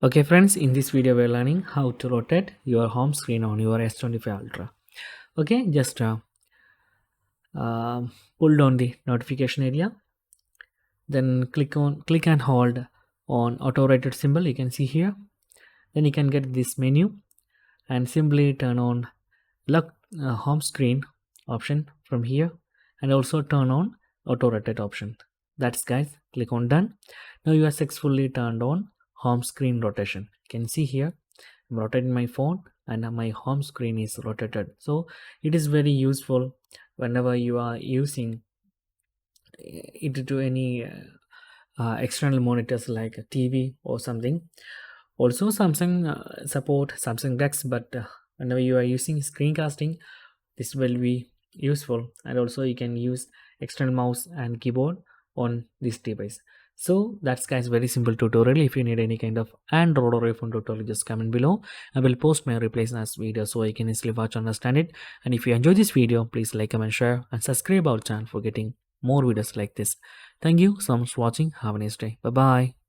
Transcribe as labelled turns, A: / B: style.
A: Okay friends, in this video we're learning how to rotate your home screen on your S25 Ultra. Okay, just pull down the notification area, then click and hold on auto rotate symbol you can see here. Then you can get this menu and simply turn on lock home screen option from here, and also turn on auto rotate option. That's guys, click on done. Now you are successfully turned on home screen rotation. You can see here I'm rotating my phone and my home screen is rotated. So it is very useful whenever you are using it to any external monitors like a TV or something. Also Samsung support Samsung DeX, but whenever you are using screencasting, this will be useful. And also you can use external mouse and keyboard on this device. So that's guys very simple tutorial. If you need any kind of Android or iPhone tutorial, just comment below. I will post my replays as video so you can easily watch and understand it. And if you enjoy this video, please like, comment, share and subscribe our channel for getting more videos like this. Thank you so much for watching. Have a nice day. Bye bye.